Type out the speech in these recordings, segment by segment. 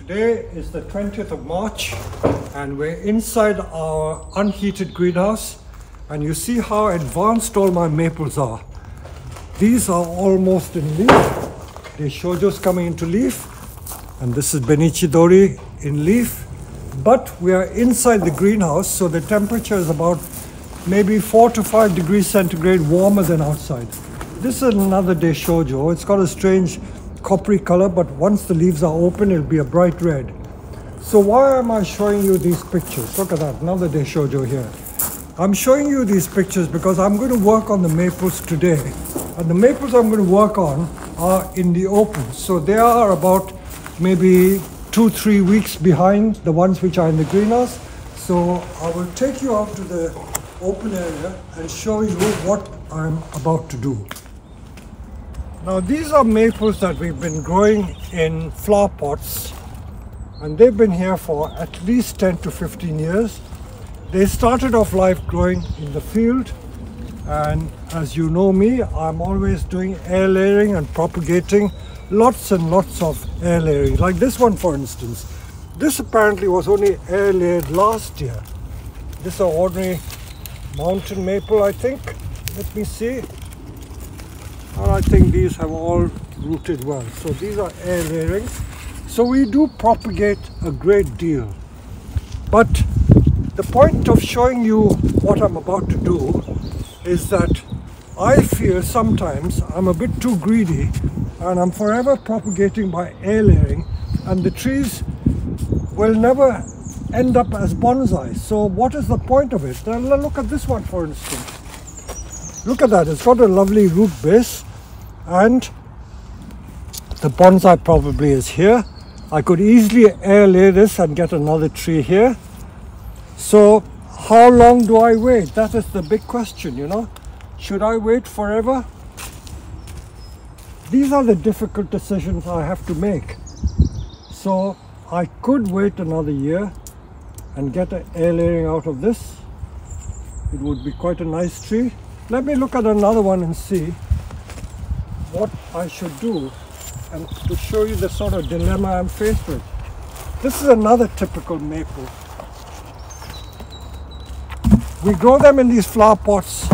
Today is the 20th of March and we're inside our unheated greenhouse, and you see how advanced all my maples are. These are almost in leaf. The shojo's coming into leaf, and this is Benichidori in leaf. But we are inside the greenhouse, so the temperature is about maybe 4 to 5 degrees centigrade warmer than outside. This is another Deishojo. It's got a strange coppery color, but once the leaves are open, it'll be a bright red. So why am I showing you these pictures? Look at that, another Deishojo here. I'm showing you these pictures because I'm going to work on the maples today. And the maples I'm going to work on are in the open. So they are about maybe 2-3 weeks behind the ones which are in the greenhouse. So I will take you out to the open area and show you what I'm about to do. Now these are maples that we've been growing in flower pots, and they've been here for at least 10 to 15 years. They started off life growing in the field, and as you know me, I'm always doing air layering and propagating, lots and lots of air layering. Like this one for instance. This apparently was only air layered last year. This is an ordinary mountain maple, I think. Let me see. And I think these have all rooted well. So these are air layering. So we do propagate a great deal. But the point of showing you what I'm about to do is that I feel sometimes I'm a bit too greedy and I'm forever propagating by air layering, and the trees will never end up as bonsai. So what is the point of it? Now look at this one for instance. Look at that, it's got a lovely root base, and the bonsai probably is here. I could easily air lay this and get another tree here. So how long do I wait? That is the big question, you know. Should I wait forever? These are the difficult decisions I have to make. So I could wait another year and get an air layering out of this. It would be quite a nice tree. Let me look at another one and see what I should do, and to show you the sort of dilemma I'm faced with. This is another typical maple. We grow them in these flower pots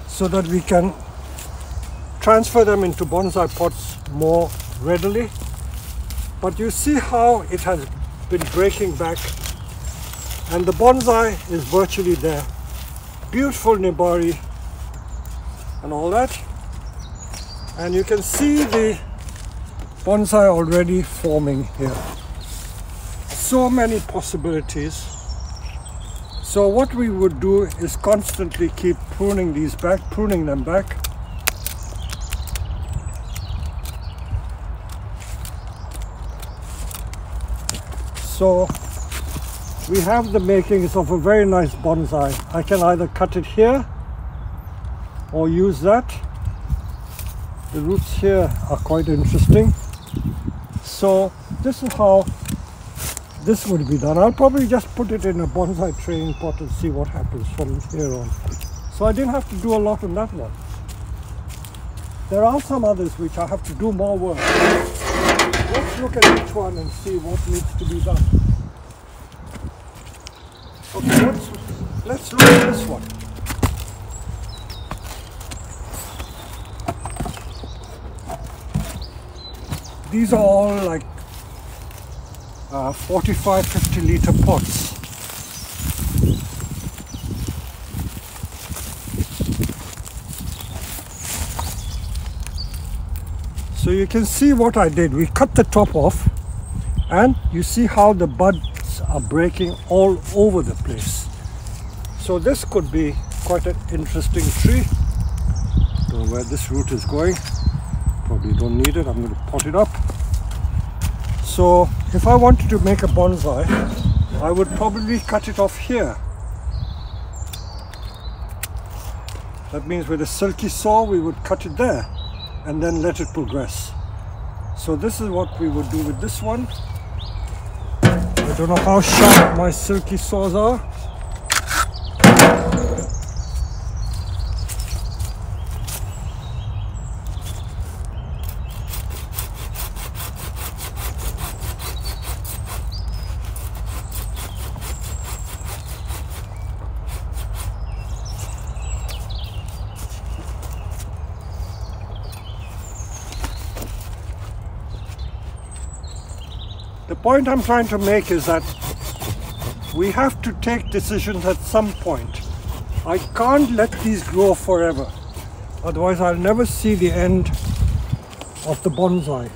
so that we can transfer them into bonsai pots more readily. But you see how it has been breaking back, and the bonsai is virtually there. Beautiful Nibari and all that. And you can see the bonsai already forming here. So many possibilities. So what we would do is constantly keep pruning these back, pruning them back. So we have the makings of a very nice bonsai. I can either cut it here or use that. The roots here are quite interesting. So this is how this would be done. I'll probably just put it in a bonsai training pot and see what happens from here on. So I didn't have to do a lot on that one. There are some others which I have to do more work. Let's look at each one and see what needs to be done. Okay, let's look at this one. These are all like 45-50 liter pots. So you can see what I did. We cut the top off, and you see how the buds are breaking all over the place. So this could be quite an interesting tree. Don't know where this root is going. Probably don't need it. I'm going to pot it up. So if I wanted to make a bonsai, I would probably cut it off here. That means with a silky saw we would cut it there and then let it progress. So this is what we would do with this one. I don't know how sharp my silky saws are. The point I'm trying to make is that we have to take decisions at some point. I can't let these grow forever. Otherwise I'll never see the end of the bonsai.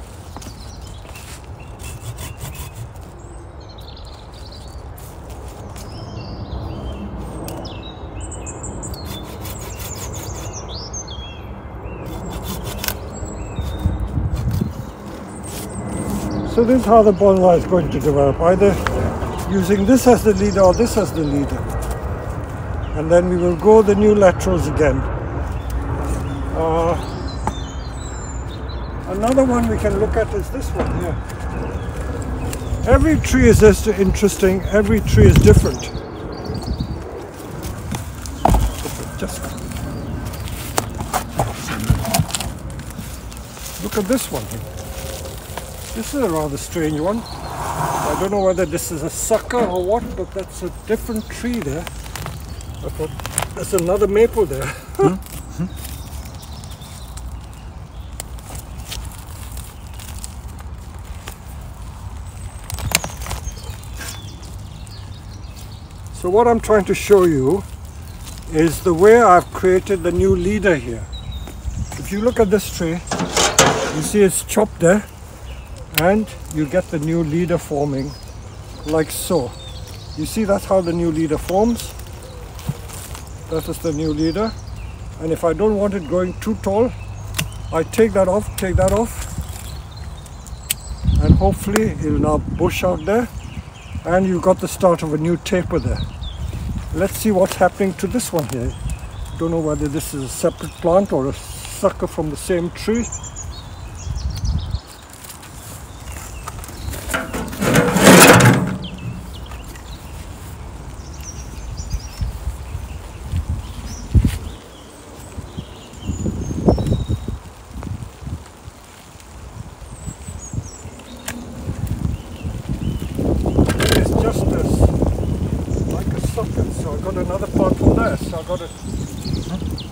So this is how the bonsai is going to develop, either using this as the leader or this as the leader. And then we will grow the new laterals again. Another one we can look at is this one here. Every tree is just interesting, every tree is different. Just look at this one here. This is a rather strange one. I don't know whether this is a sucker or what, but that's a different tree there. I thought there's another maple there. So what I'm trying to show you is the way I've created the new leader here. If you look at this tree, you see it's chopped there, and you get the new leader forming like so. You see that's how the new leader forms. That is the new leader. And if I don't want it going too tall, I take that off, and hopefully it'll now bush out there, and you've got the start of a new taper there. Let's see what's happening to this one here. Don't know whether this is a separate plant or a sucker from the same tree. Another plant from there, so I got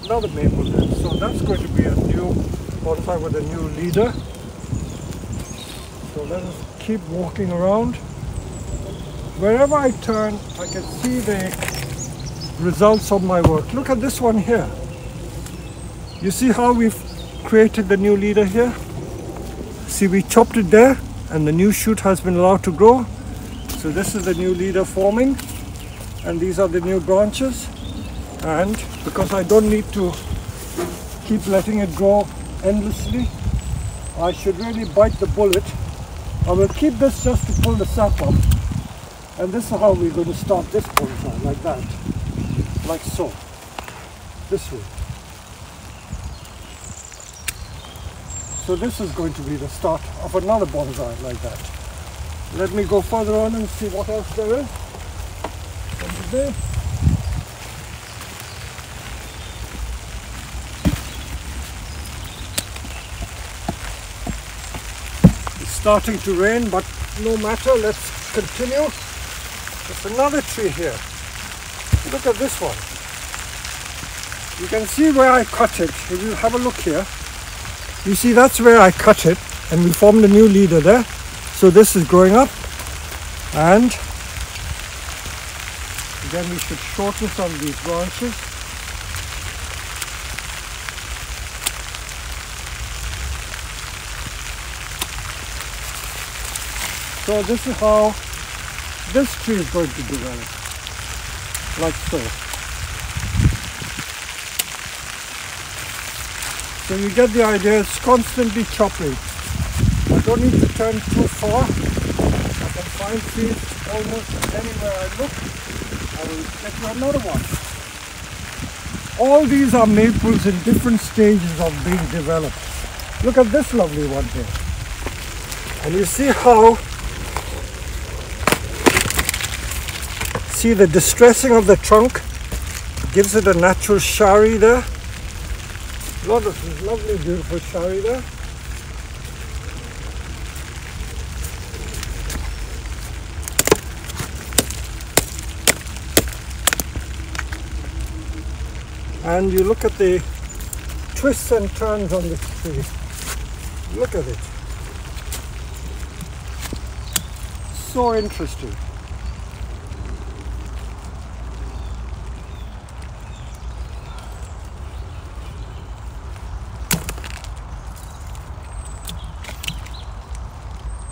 another maple there. So that's going to be a new bonsai with a new leader. So let us keep walking around. Wherever I turn, I can see the results of my work. Look at this one here. You see how we've created the new leader here? See, we chopped it there and the new shoot has been allowed to grow. So this is the new leader forming. And these are the new branches, and because I don't need to keep letting it grow endlessly, I should really bite the bullet. I will keep this just to pull the sap up, and this is how we're going to start this bonsai, like that, like so, this way. So this is going to be the start of another bonsai like that. Let me go further on and see what else there is. There. It's starting to rain, but no matter, let's continue. There's another tree here. Look at this one. You can see where I cut it. If you have a look here, you see that's where I cut it, and we formed a new leader there. So this is growing up, and then we should shorten some of these branches. So this is how this tree is going to develop, like so. So you get the idea, it's constantly chopping. I don't need to turn too far. I can find trees almost anywhere I look. I will get you another one. All these are maples in different stages of being developed. Look at this lovely one here. And you see how, see the distressing of the trunk gives it a natural shari there. A lot of this lovely beautiful shari there. And you look at the twists and turns on this tree. Look at it. so interesting.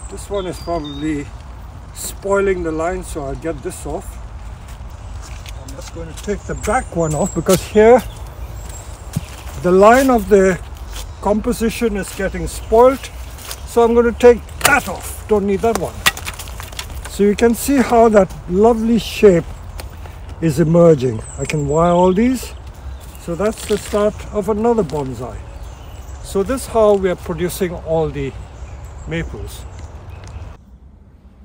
This one is probably spoiling the line, so I'll get this off. I'm just going to take the back one off because here the line of the composition is getting spoilt, so I'm going to take that off. Don't need that one. So you can see how that lovely shape is emerging. I can wire all these. So that's the start of another bonsai. So this is how we are producing all the maples.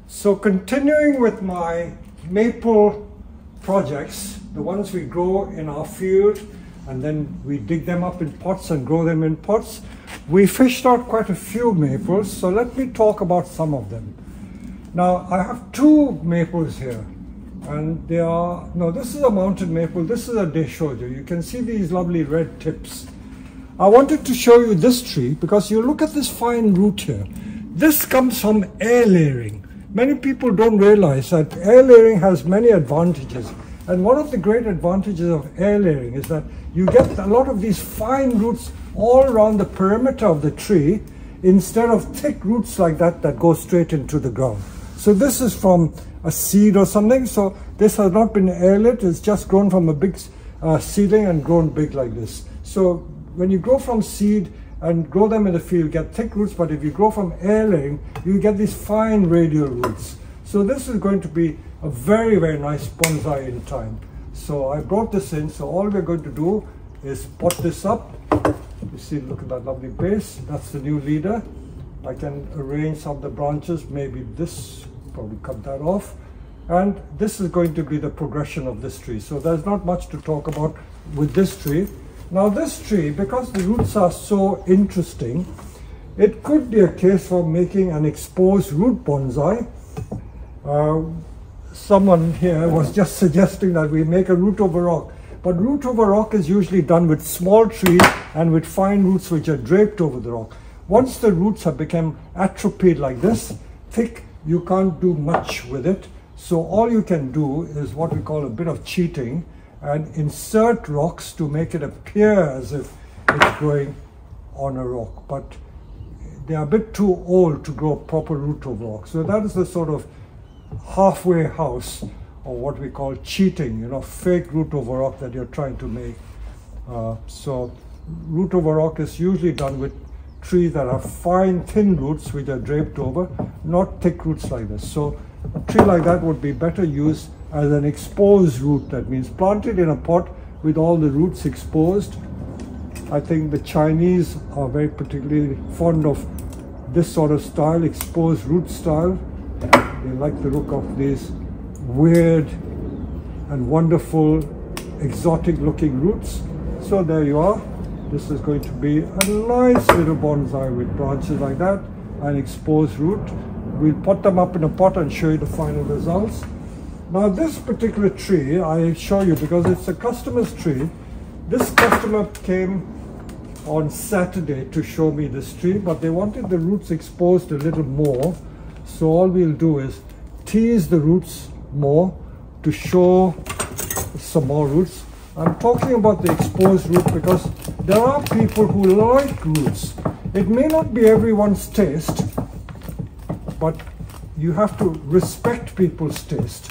So continuing with my maple projects, the ones we grow in our field and then we dig them up in pots and grow them in pots, we fished out quite a few maples, so let me talk about some of them. Now I have two maples here, and they are, no, this is a mountain maple, this is a Deshoja. You can see these lovely red tips. I wanted to show you this tree because you look at this fine root here. This comes from air layering. Many people don't realize that air layering has many advantages. And one of the great advantages of air layering is that you get a lot of these fine roots all around the perimeter of the tree instead of thick roots like that that go straight into the ground. So this is from a seed or something. So this has not been air lit. It's just grown from a big seedling and grown big like this. So when you grow from seed and grow them in the field, you get thick roots, but if you grow from air layering, you get these fine radial roots. So this is going to be a very, very nice bonsai in time. So I brought this in, so all we're going to do is pot this up. You see, look at that lovely base. That's the new leader. I can arrange some of the branches, maybe this, probably cut that off. And this is going to be the progression of this tree. So there's not much to talk about with this tree. Now this tree, because the roots are so interesting, it could be a case for making an exposed root bonsai. Someone here was just suggesting that we make a root over rock. But root over rock is usually done with small trees and with fine roots which are draped over the rock. Once the roots have become atrophied like this, thick, you can't do much with it. So all you can do is what we call a bit of cheating and insert rocks to make it appear as if it's growing on a rock. But they are a bit too old to grow proper root over rock. So that is the sort of halfway house, or what we call cheating, you know, fake root over rock that you're trying to make. So root over rock is usually done with trees that have fine, thin roots which are draped over, not thick roots like this. So a tree like that would be better used as an exposed root. That means planted in a pot with all the roots exposed. I think the Chinese are very particularly fond of this sort of style, exposed root style. They like the look of these weird and wonderful, exotic looking roots. So there you are. This is going to be a nice little bonsai with branches like that and exposed root. We'll pot them up in a pot and show you the final results. Now this particular tree I show you because it's a customer's tree. This customer came on Saturday to show me this tree, but they wanted the roots exposed a little more. So all we'll do is tease the roots more to show some more roots. I'm talking about the exposed root because there are people who like roots. It may not be everyone's taste, but you have to respect people's taste.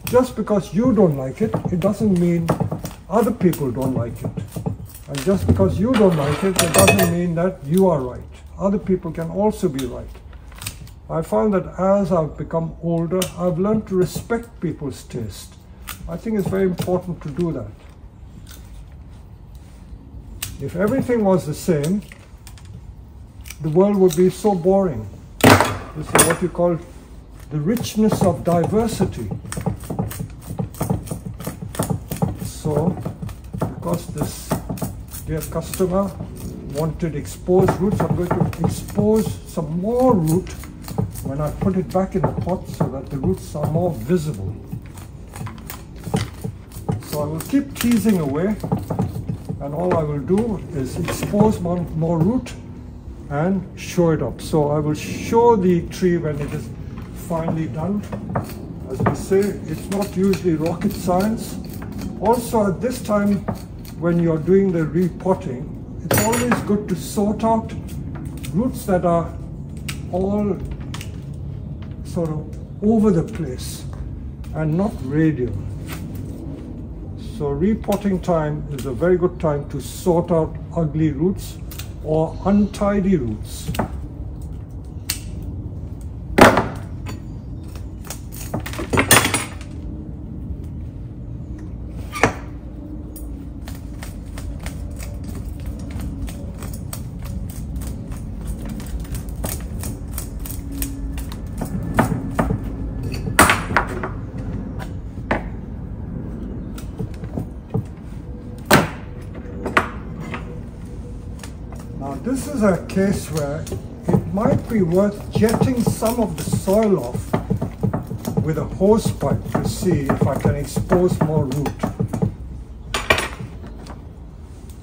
Just because you don't like it, it doesn't mean other people don't like it. And just because you don't like it, it doesn't mean that you are right. Other people can also be right. I found that as I've become older, I've learned to respect people's taste. I think it's very important to do that. If everything was the same, the world would be so boring. This is what you call the richness of diversity. So, because this dear customer wanted exposed roots, I'm going to expose some more root when I put it back in the pot so that the roots are more visible. So I will keep teasing away, and all I will do is expose more root and show it up. So I will show the tree when it is finely done. As we say, it's not usually rocket science. Also, at this time, when you're doing the repotting, it's always good to sort out roots that are all sort of over the place and not radial. So repotting time is a very good time to sort out ugly roots or untidy roots. Now this is a case where it might be worth jetting some of the soil off with a hose pipe to see if I can expose more root.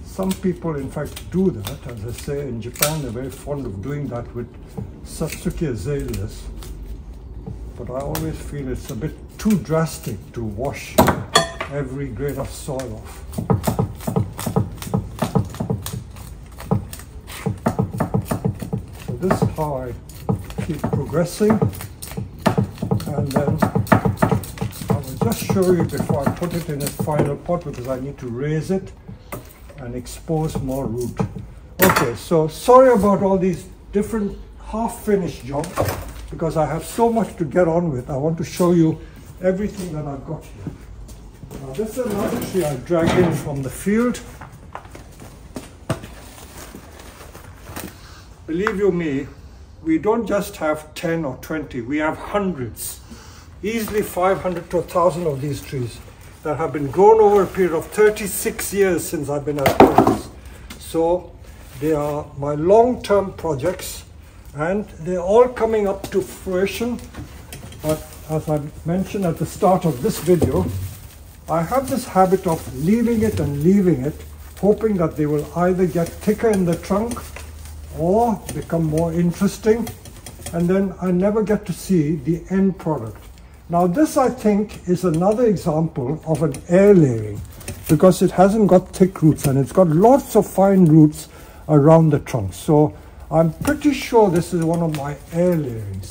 Some people in fact do that. As I say, in Japan they're very fond of doing that with Satsuki azaleas. But I always feel it's a bit too drastic to wash every grain of soil off. This is how I keep progressing, and then I will just show you before I put it in a final pot, because I need to raise it and expose more root. Okay, so sorry about all these different half-finished jobs, because I have so much to get on with. I want to show you everything that I've got here. Now this is another tree I dragged in from the field. Believe you me, we don't just have 10 or 20, we have hundreds, easily 500 to 1,000 of these trees that have been grown over a period of 36 years since I've been at Collins. So they are my long-term projects and they're all coming up to fruition. But as I mentioned at the start of this video, I have this habit of leaving it and leaving it, hoping that they will either get thicker in the trunk or become more interesting, and then I never get to see the end product. Now this, I think, is another example of an air layering, because it hasn't got thick roots and it's got lots of fine roots around the trunk. So I'm pretty sure this is one of my air layerings,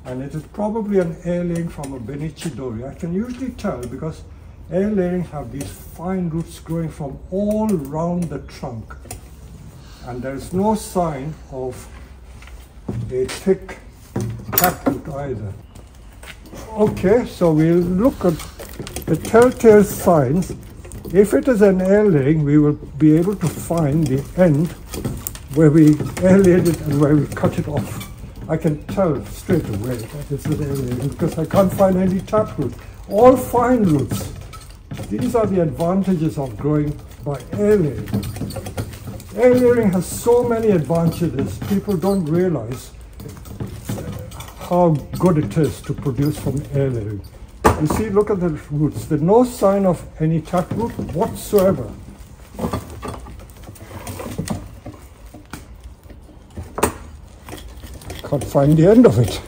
and it is probably an air layering from a Benichi Dori. I can usually tell because air layerings have these fine roots growing from all around the trunk. And there is no sign of a thick taproot either. Okay, so we'll look at the telltale signs. If it is an air layering, we will be able to find the end where we air laid it and where we cut it off. I can tell straight away that it's an air layering because I can't find any taproot. All fine roots. These are the advantages of growing by air layering. Air layering has so many advantages, people don't realize how good it is to produce from air layering. You see, look at the roots. There's no sign of any taproot whatsoever. Can't find the end of it.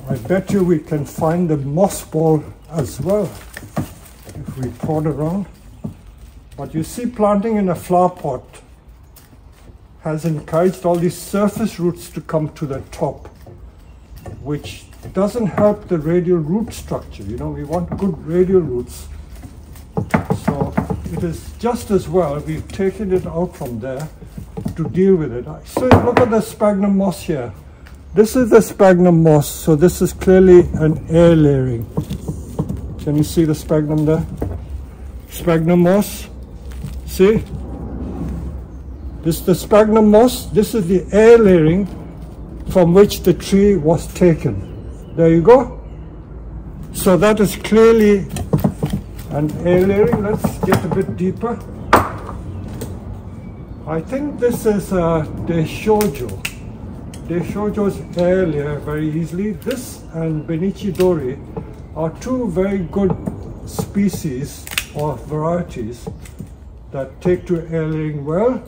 I bet you we can find the moss ball as well if we prod around. But you see, planting in a flower pot has encouraged all these surface roots to come to the top, which doesn't help the radial root structure. You know, we want good radial roots. So it is just as well we've taken it out from there to deal with it. So look at the sphagnum moss here. This is the sphagnum moss, so this is clearly an air layering. Can you see the sphagnum there? Sphagnum moss, see? This is the sphagnum moss, this is the air layering from which the tree was taken. There you go. So that is clearly an air layering. Let's get a bit deeper. I think this is Deishojo. Deishojo's air layer very easily. This and Benichi Dori are two very good species or varieties that take to air layering well.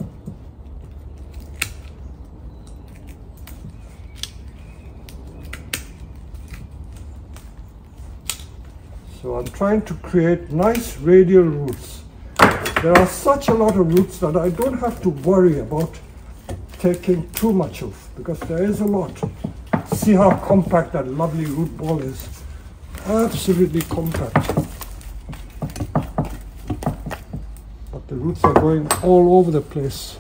So I'm trying to create nice radial roots. There are such a lot of roots that I don't have to worry about taking too much of, because there is a lot. See how compact that lovely root ball is. Absolutely compact. But the roots are going all over the place.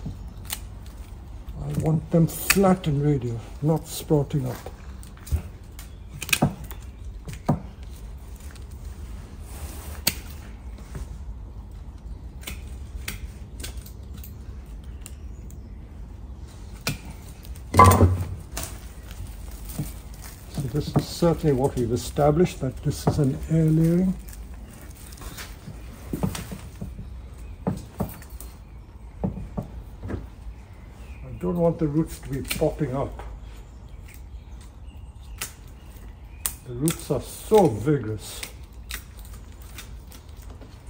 I want them flat and radial, not sprouting up. So this is certainly what we've established, that this is an air layering. I don't want the roots to be popping up. The roots are so vigorous.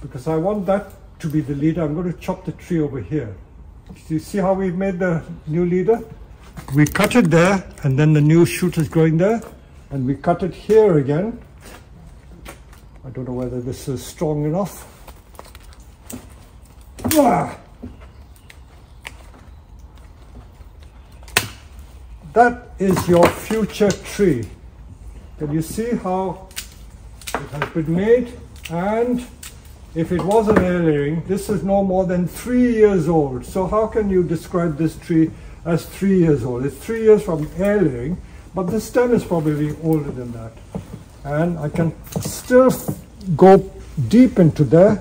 Because I want that to be the leader, I'm going to chop the tree over here. Do you see how we've made the new leader? We cut it there, and then the new shoot is growing there, and we cut it here again. I don't know whether this is strong enough. That is your future tree. Can you see how it has been made? And if it was an air layering, this is no more than 3 years old. So how can you describe this tree as 3 years old? It's 3 years from air layering, but the stem is probably older than that. And I can still go deep into there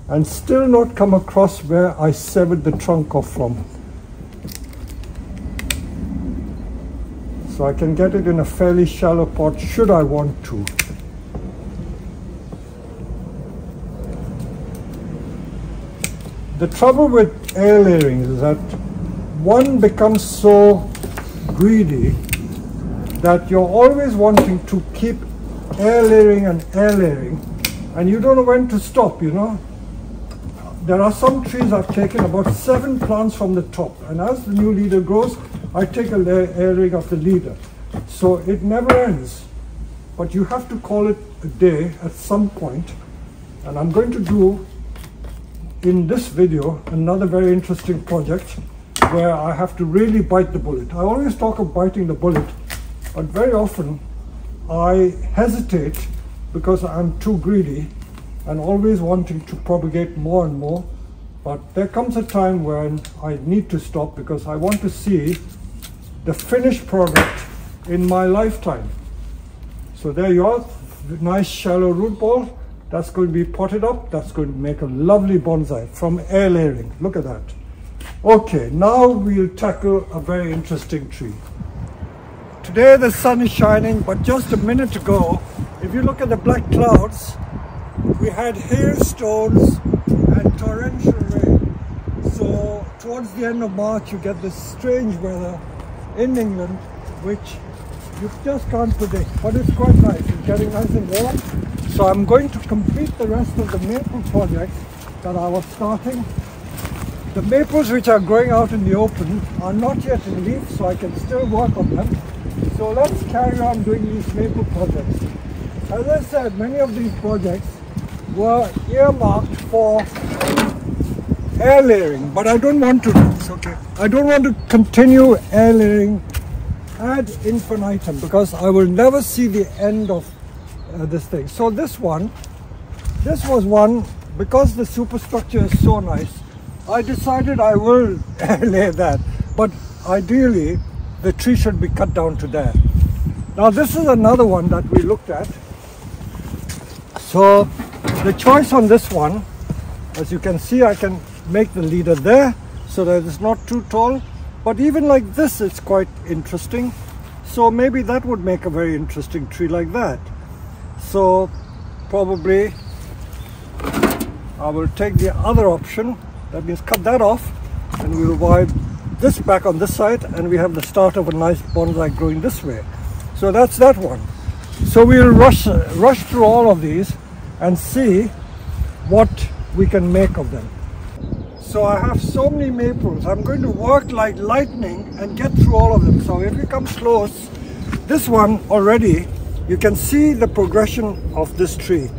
and still not come across where I severed the trunk off from. So I can get it in a fairly shallow pot should I want to. The trouble with air layerings is that one becomes so greedy that you're always wanting to keep air layering, and you don't know when to stop, you know. There are some trees I've taken about 7 plants from the top, and as the new leader grows, I take a air layering of the leader. So it never ends, but you have to call it a day at some point, and I'm going to do in this video another very interesting project where I have to really bite the bullet. I always talk of biting the bullet, but very often I hesitate because I'm too greedy and always wanting to propagate more and more. But there comes a time when I need to stop because I want to see the finished product in my lifetime. So there you are, nice shallow root ball. That's going to be potted up. That's going to make a lovely bonsai from air layering. Look at that. Okay, now we'll tackle a very interesting tree. Today the sun is shining, but just a minute ago, if you look at the black clouds, we had hailstones and torrential rain. So towards the end of March, you get this strange weather in England, which you just can't predict, but it's quite nice. It's getting nice and warm. So I'm going to complete the rest of the maple project that I was starting. The maples which are growing out in the open are not yet in leaf, so I can still work on them. So let's carry on doing these maple projects. As I said, many of these projects were earmarked for air layering, but I don't want to. It's okay. I don't want to continue air layering ad infinitum because I will never see the end of this thing. So this was one, because the superstructure is so nice, I decided I will lay that, but ideally the tree should be cut down to there. Now this is another one that we looked at. So the choice on this one, as you can see, I can make the leader there so that it's not too tall, but even like this it's quite interesting. So maybe that would make a very interesting tree like that. So probably I will take the other option, that means cut that off and we will wire this back on this side, and we have the start of a nice bonsai growing this way. So that's that one. So we'll rush through all of these and see what we can make of them. So I have so many maples. I'm going to work like lightning and get through all of them. So if you come close, this one already, you can see the progression of this tree.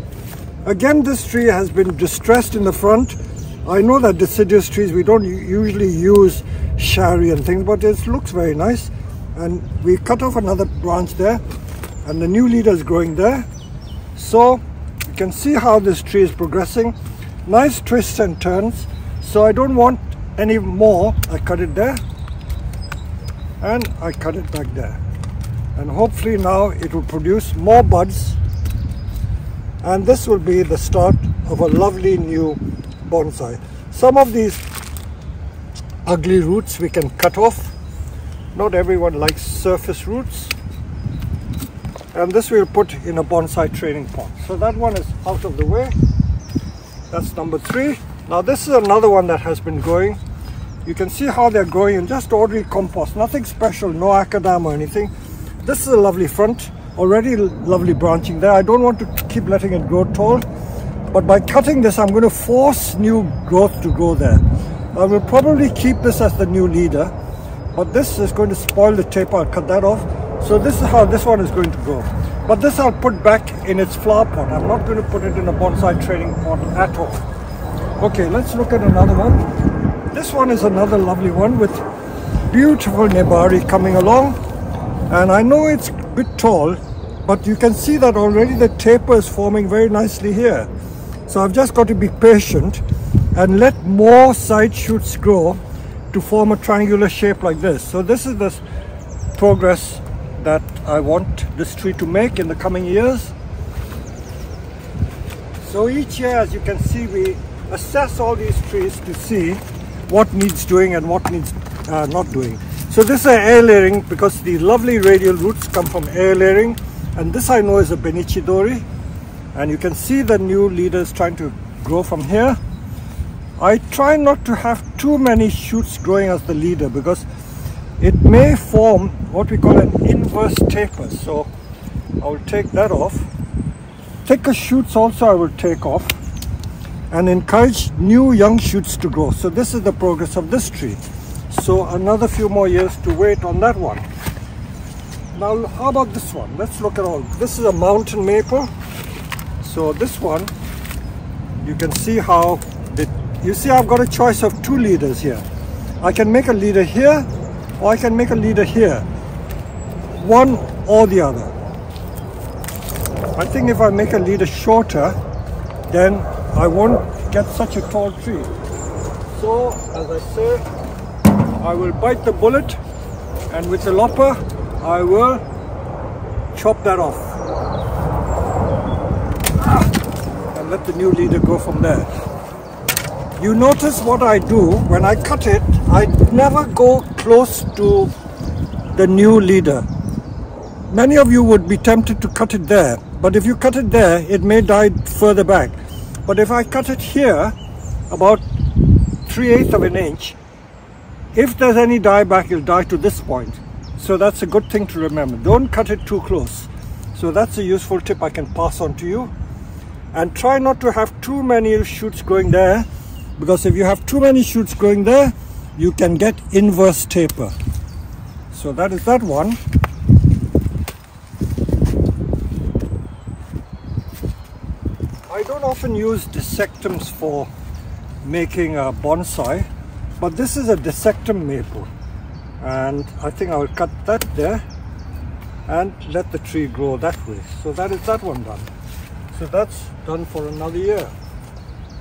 Again, this tree has been distressed in the front. I know that deciduous trees, we don't usually use shari and things, but it looks very nice. And we cut off another branch there, and the new leader is growing there. So you can see how this tree is progressing. Nice twists and turns. So I don't want any more. I cut it there, and I cut it back there. And hopefully now it will produce more buds, and this will be the start of a lovely new bonsai. Some of these ugly roots we can cut off. Not everyone likes surface roots, and this we'll put in a bonsai training pot. So that one is out of the way. That's number 3. Now this is another one that has been growing. You can see how they're growing in just ordinary compost, nothing special, no acadam or anything. This is a lovely front, already lovely branching there. I don't want to keep letting it grow tall, but by cutting this, I'm going to force new growth to grow there. I will probably keep this as the new leader, but this is going to spoil the taper. I'll cut that off. So this is how this one is going to grow. But this I'll put back in its flower pot. I'm not going to put it in a bonsai training pot at all. Okay, let's look at another one. This one is another lovely one with beautiful nebari coming along. And I know it's a bit tall, but you can see that already the taper is forming very nicely here. So I've just got to be patient and let more side shoots grow to form a triangular shape like this. So this is the progress that I want this tree to make in the coming years. So each year, as you can see, we assess all these trees to see what needs doing and what needs not doing. So this is air layering, because the lovely radial roots come from air layering, and this I know is a Benichidori, and you can see the new leaders trying to grow from here. I try not to have too many shoots growing as the leader, because it may form what we call an inverse taper. So I will take that off. Thicker shoots also I will take off, and encourage new young shoots to grow. So this is the progress of this tree. So another few more years to wait on that one. Now how about this one? Let's look at all. This is a mountain maple. So this one, you can see how you see I've got a choice of 2 leaders here. I can make a leader here, or I can make a leader here. One or the other. I think if I make a leader shorter, then I won't get such a tall tree. So as I say, I will bite the bullet, and with the lopper I will chop that off and let the new leader go from there. You notice what I do when I cut it, I never go close to the new leader. Many of you would be tempted to cut it there, but if you cut it there, it may die further back. But if I cut it here, about 3/8 of an inch, if there's any die back, it'll die to this point. So that's a good thing to remember. Don't cut it too close. So that's a useful tip I can pass on to you. And try not to have too many shoots growing there, because if you have too many shoots growing there, you can get inverse taper. So that is that one. I don't often use dissectums for making a bonsai, but this is a dissectum maple, and I think I will cut that there and let the tree grow that way. So that is that one done. So that's done for another year.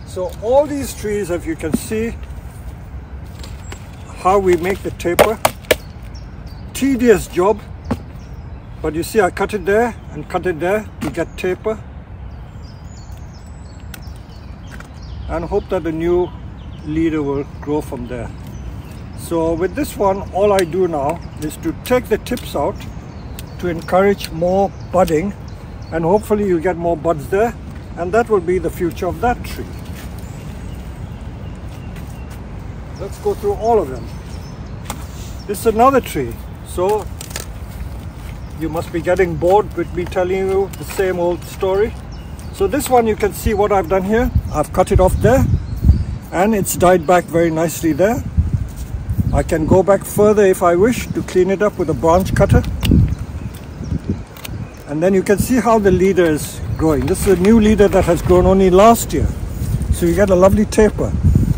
So all these trees, if you can see how we make the taper, tedious job, but you see I cut it there and cut it there to get taper, and hope that the new leader will grow from there. So with this one, all I do now is to take the tips out to encourage more budding, and hopefully you get more buds there, and that will be the future of that tree. Let's go through all of them. This is another tree. So you must be getting bored with me telling you the same old story. So this one, you can see what I've done here. I've cut it off there and it's died back very nicely there. I can go back further if I wish to clean it up with a branch cutter. And then you can see how the leader is growing. This is a new leader that has grown only last year. So you get a lovely taper.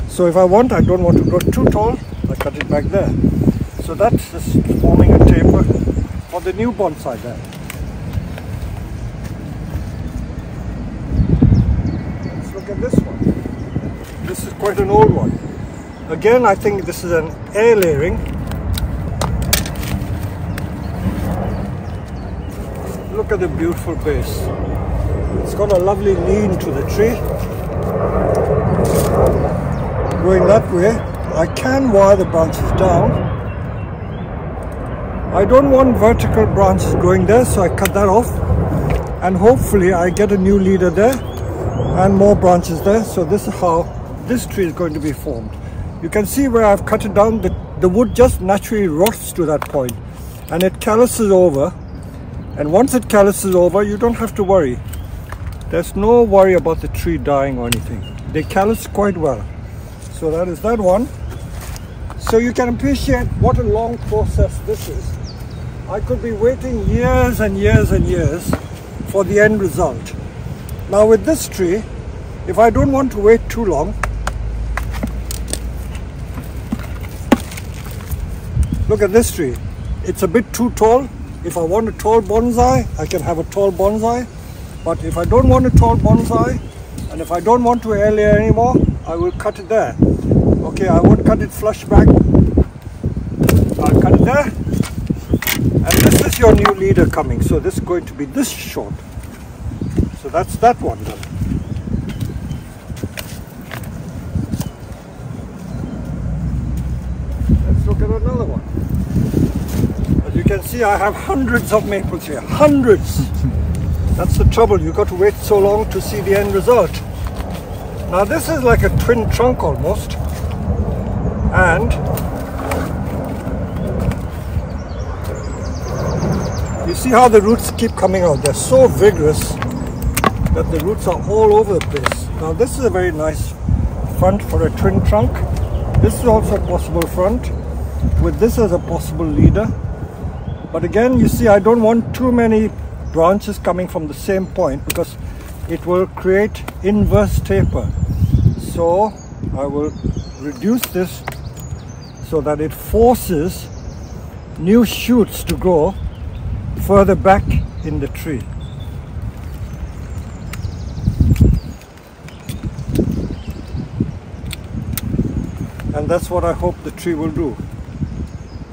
So if I don't want to grow too tall, I cut it back there. So that's just forming a taper for the new bonsai there. Let's look at this one. This is quite an old one. Again, I think this is an air layering. Look at the beautiful base. It's got a lovely lean to the tree. Going that way, I can wire the branches down. I don't want vertical branches growing there, so I cut that off. And hopefully I get a new leader there and more branches there. So this is how this tree is going to be formed. You can see where I've cut it down, the wood just naturally rots to that point and it calluses over. And once it calluses over, you don't have to worry. There's no worry about the tree dying or anything. They callus quite well. So that is that one. So you can appreciate what a long process this is. I could be waiting years and years and years for the end result. Now with this tree, if I don't want to wait too long, look at this tree. It's a bit too tall. If I want a tall bonsai, I can have a tall bonsai. But if I don't want a tall bonsai, and if I don't want to air layer anymore, I will cut it there. Okay, I won't cut it flush back. I'll cut it there. And this is your new leader coming. So this is going to be this short. So that's that one done. Let's look at another one. As you can see, I have hundreds of maples here. Hundreds! That's the trouble. You've got to wait so long to see the end result. Now this is like a twin trunk almost. And you see how the roots keep coming out. They're so vigorous that the roots are all over the place. Now this is a very nice front for a twin trunk. This is also a possible front with this as a possible leader. But again, you see, I don't want too many branches coming from the same point because it will create inverse taper. So I will reduce this so that it forces new shoots to grow further back in the tree. And that's what I hope the tree will do.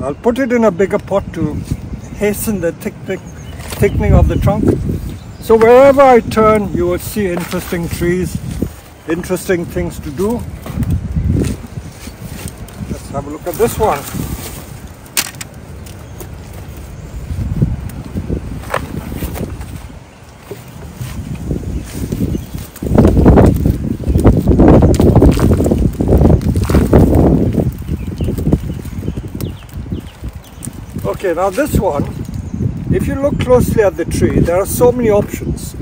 I'll put it in a bigger pot to hasten the thickening of the trunk. So wherever I turn, you will see interesting trees, interesting things to do. Let's have a look at this one. Okay, now this one, if you look closely at the tree, there are so many options.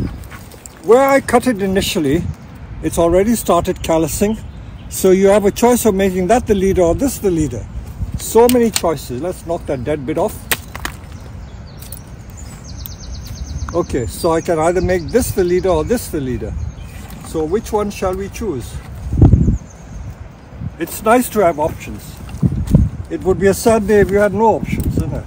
Where I cut it initially, it's already started callousing. So you have a choice of making that the leader or this the leader. So many choices. Let's knock that dead bit off. Okay, so I can either make this the leader or this the leader. So which one shall we choose? It's nice to have options. It would be a sad day if you had no options, isn't it?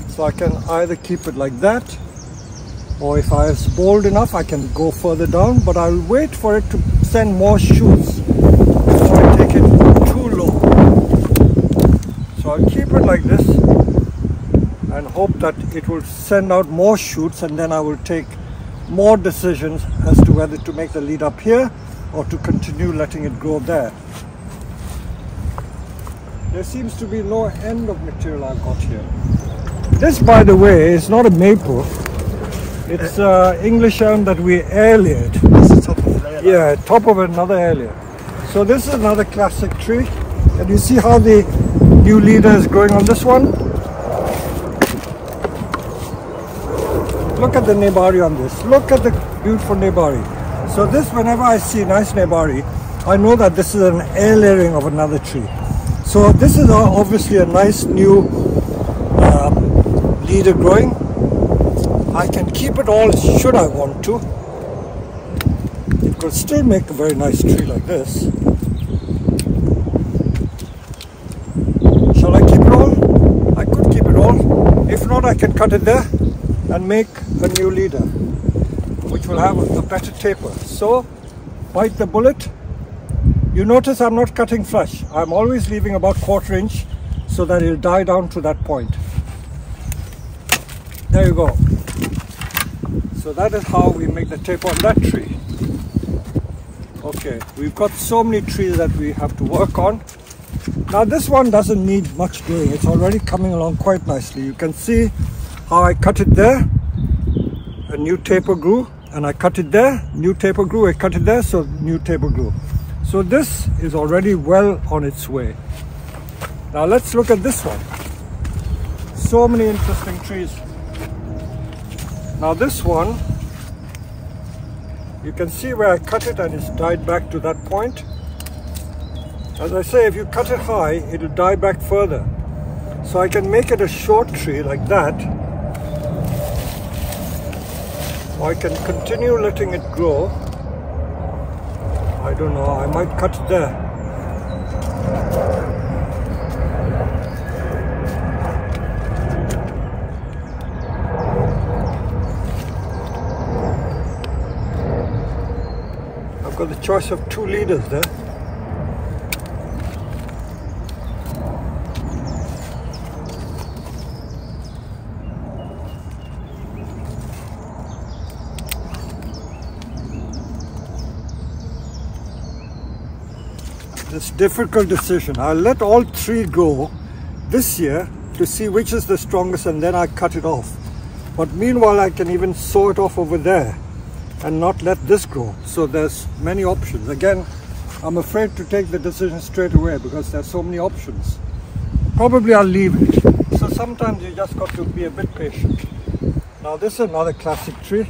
So I can either keep it like that, or if I was bold enough, I can go further down, but I'll wait for it to send more shoots before I take it too low. So I'll keep it like this and hope that it will send out more shoots, and then I will take more decisions as to whether to make the lead up here or to continue letting it grow there. There seems to be no end of material I've got here. This, by the way, is not a maple. It's English elm that we air layered. That's the top of the layer. Yeah, top of another air layer. So this is another classic tree. And you see how the new leader is growing on this one? Look at the nebari on this. Look at the beautiful nebari. So this, whenever I see nice nebari, I know that this is an air layering of another tree. So this is obviously a nice new leader growing. I can keep it all should I want to. It could still make a very nice tree like this. Shall I keep it all? I could keep it all. If not, I can cut it there and make a new leader, which will have a better taper. So, bite the bullet. You notice I'm not cutting flush. I'm always leaving about 1/4 inch so that it'll die down to that point. There you go. So that is how we make the taper on that tree. Okay, we've got so many trees that we have to work on. Now this one doesn't need much doing. It's already coming along quite nicely. You can see how I cut it there. A new taper grew, and I cut it there. New taper grew, I cut it there, so new taper grew. So this is already well on its way. Now let's look at this one. So many interesting trees. Now this one, you can see where I cut it and it's died back to that point. As I say, if you cut it high, it'll die back further. So I can make it a short tree like that. Or I can continue letting it grow. I don't know, I might cut it there. I've got the choice of 2 leaders there. It's a difficult decision. I'll let all 3 go this year to see which is the strongest, and then I cut it off. But meanwhile, I can even saw it off over there and not let this grow. So there's many options. Again, I'm afraid to take the decision straight away because there's so many options. Probably I'll leave it. So sometimes you just got to be a bit patient. Now this is another classic tree.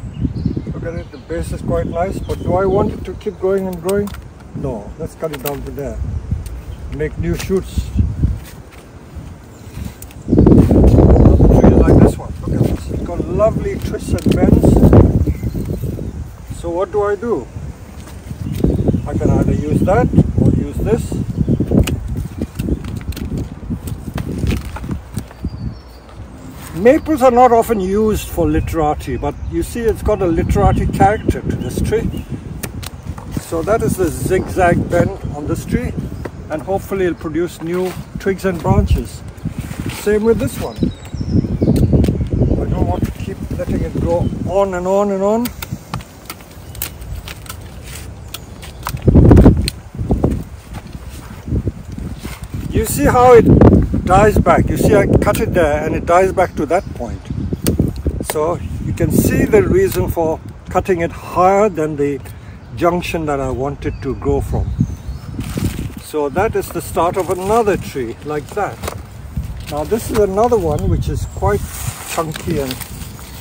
Look at it, the base is quite nice, but do I want it to keep growing and growing? No, let's cut it down to there. Make new shoots. Another tree like this one. Look at this. It's got lovely twists and bends. So what do? I can either use that or use this. Maples are not often used for literati, but you see it's got a literati character to this tree. So that is the zigzag bend on this tree, and hopefully it'll produce new twigs and branches. Same with this one. I don't want to keep letting it go on and on and on. You see how it dies back. You see I cut it there and it dies back to that point. So you can see the reason for cutting it higher than the junction that I wanted to grow from. So that is the start of another tree like that. Now this is another one which is quite chunky and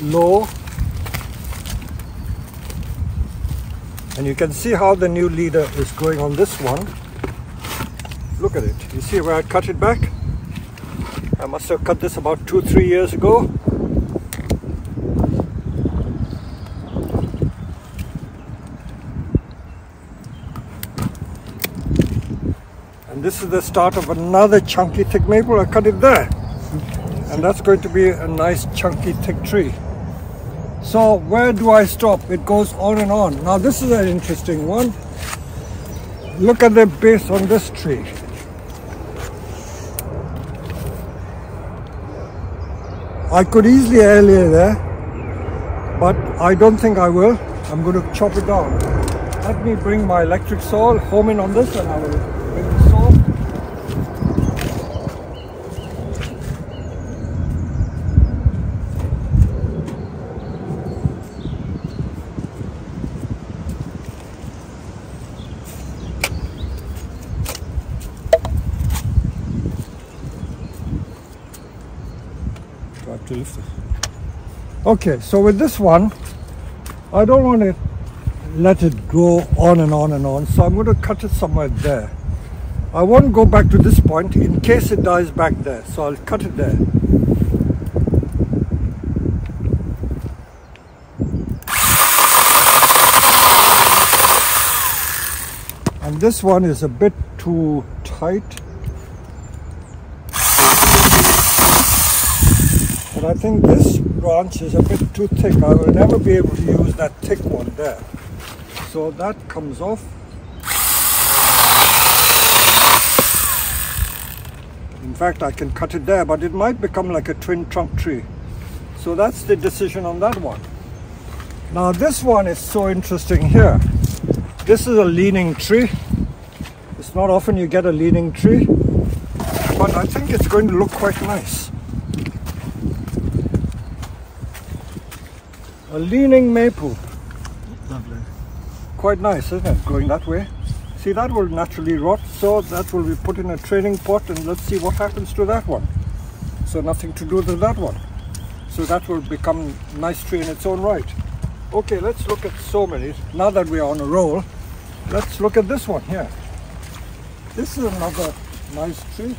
low. And you can see how the new leader is growing on this one. Look at it. You see where I cut it back? I must have cut this about 2-3 years ago. And this is the start of another chunky thick maple. I cut it there. And that's going to be a nice chunky thick tree. So where do I stop? It goes on and on. Now this is an interesting one. Look at the base on this tree. I could easily air layer there, but I don't think I will. I'm going to chop it down. Let me bring my electric saw, home in on this, and I will bring the saw. I have to lift it. Okay, so with this one, I don't want to let it go on and on and on, so I'm going to cut it somewhere there. I won't go back to this point in case it dies back there, so I'll cut it there. And this one is a bit too tight. But I think this branch is a bit too thick. I will never be able to use that thick one there. So that comes off. In fact, I can cut it there, but it might become like a twin trunk tree. So that's the decision on that one. Now this one is so interesting here. This is a leaning tree. It's not often you get a leaning tree, but I think it's going to look quite nice. A leaning maple. Lovely. Quite nice, isn't it? Going that way. See, that will naturally rot, so that will be put in a training pot, and let's see what happens to that one. So nothing to do with that one. So that will become a nice tree in its own right. Okay, let's look at so many. Now that we are on a roll, let's look at this one here. This is another nice tree.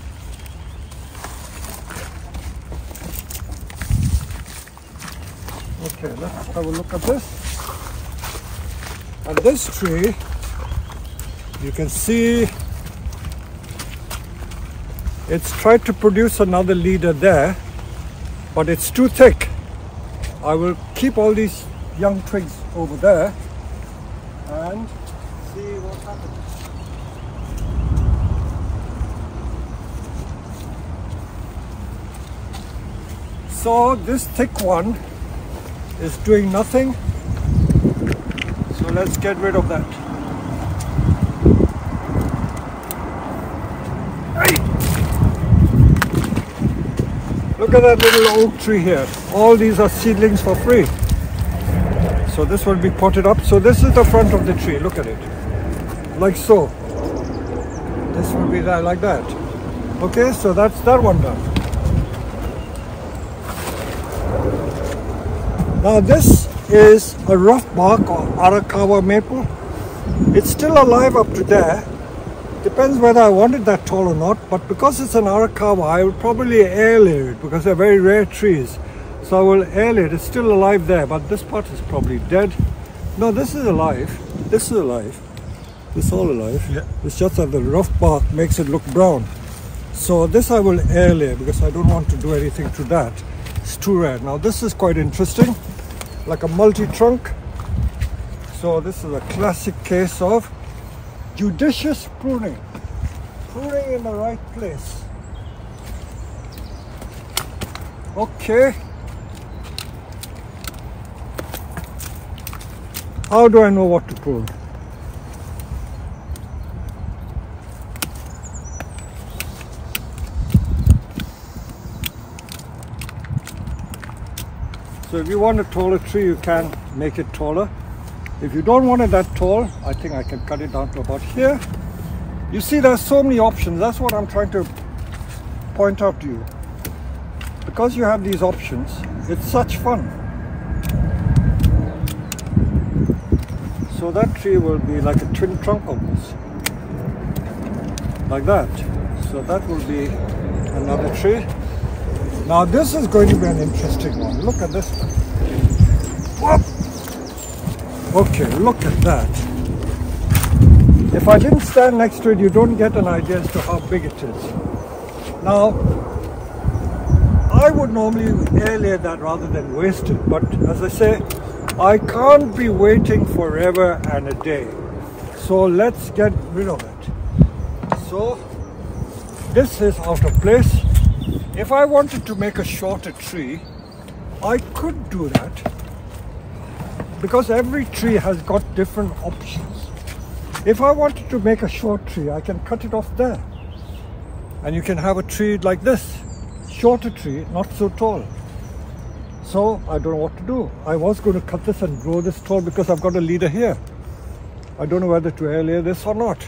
Okay, let's have a look at this. And this tree, you can see it's tried to produce another leader there, but it's too thick. I will keep all these young twigs over there and see what happens. So this thick one is doing nothing, so let's get rid of that. Hey! Look at that little oak tree here. All these are seedlings for free. So this will be potted up. So this is the front of the tree. Look at it. Like so. This will be there like that. Okay, so that's that one done. Now this is a rough bark or Arakawa maple. It's still alive up to there. Depends whether I wanted that tall or not, but because it's an Arakawa, I will probably air layer it because they're very rare trees. So I will air layer it. It's still alive there, but this part is probably dead. No, this is alive. This is alive. This is all alive. Yeah. It's just that the rough bark makes it look brown. So this I will air layer because I don't want to do anything to that. It's too rare. Now this is quite interesting, like a multi-trunk. So this is a classic case of judicious pruning. Pruning in the right place. Okay. How do I know what to prune? So if you want a taller tree, you can make it taller. If you don't want it that tall, I think I can cut it down to about here. You see, there's so many options. That's what I'm trying to point out to you. Because you have these options, it's such fun. So that tree will be like a twin trunk almost. Like that. So that will be another tree. Now this is going to be an interesting one. Look at this one. Whoop! Okay, look at that. If I didn't stand next to it, you don't get an idea as to how big it is. Now, I would normally air layer that rather than waste it, but as I say, I can't be waiting forever and a day. So let's get rid of it. So this is out of place. If I wanted to make a shorter tree, I could do that because every tree has got different options. If I wanted to make a short tree, I can cut it off there. And you can have a tree like this. Shorter tree, not so tall. So I don't know what to do. I was going to cut this and grow this tall because I've got a leader here. I don't know whether to air layer this or not.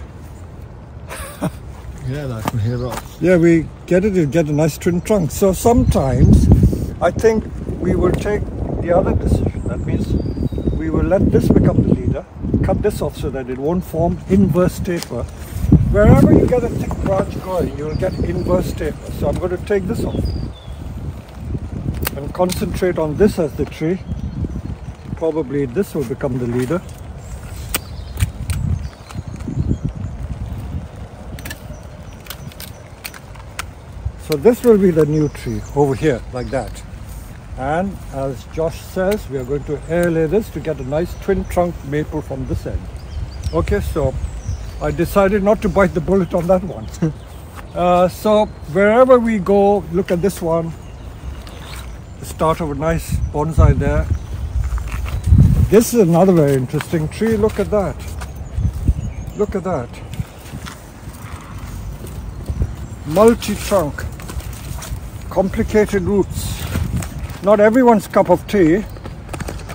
Yeah, I can hear that. Yeah, we get it, you get a nice twin trunk. So sometimes I think we will take the other decision. That means we will let this become the leader, cut this off so that it won't form inverse taper. Wherever you get a thick branch going, you'll get inverse taper. So I'm going to take this off and concentrate on this as the tree. Probably this will become the leader. So this will be the new tree over here, like that. And as Josh says, we are going to airlay this to get a nice twin trunk maple from this end. Okay, so I decided not to bite the bullet on that one. So wherever we go, look at this one. The start of a nice bonsai there. This is another very interesting tree. Look at that. Look at that. Multi-trunk. Complicated roots. Not everyone's cup of tea,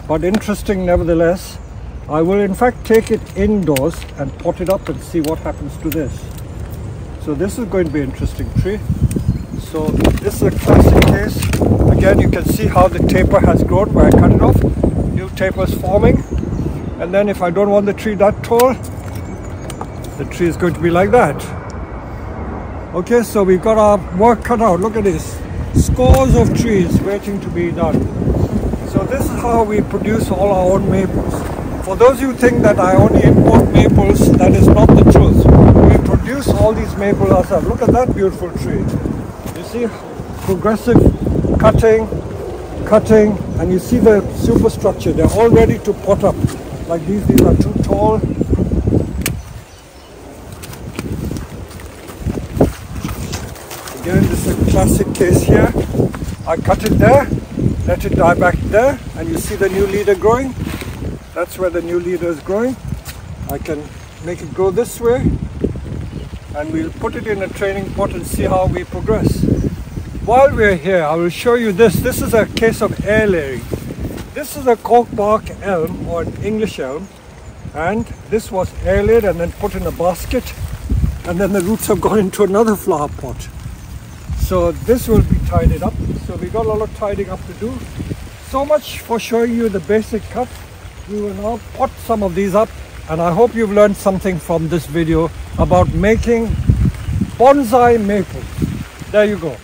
but interesting nevertheless. I will in fact take it indoors and pot it up and see what happens to this. So this is going to be an interesting tree. So this is a classic case. Again, you can see how the taper has grown where I cut it off. New tapers forming. And then if I don't want the tree that tall, the tree is going to be like that. Okay, so we've got our work cut out. Look at this. Scores of trees waiting to be done. So this is how we produce all our own maples. For those who think that I only import maples, that is not the truth. We produce all these maples ourselves. Look at that beautiful tree. You see progressive cutting, and you see the superstructure. They're all ready to pot up. Like these are too tall. Again, this is a classic case here. I cut it there, let it die back there, and you see the new leader growing. That's where the new leader is growing. I can make it grow this way, and we'll put it in a training pot and see how we progress. While we're here, I will show you this. This is a case of air layering. This is a cork bark elm, or an English elm, and this was air laid and then put in a basket, and then the roots have gone into another flower pot. So this will be tidied up. So we got a lot of tidying up to do. So much for showing you the basic cut. We will now pot some of these up, and I hope you've learned something from this video about making bonsai maples. There you go.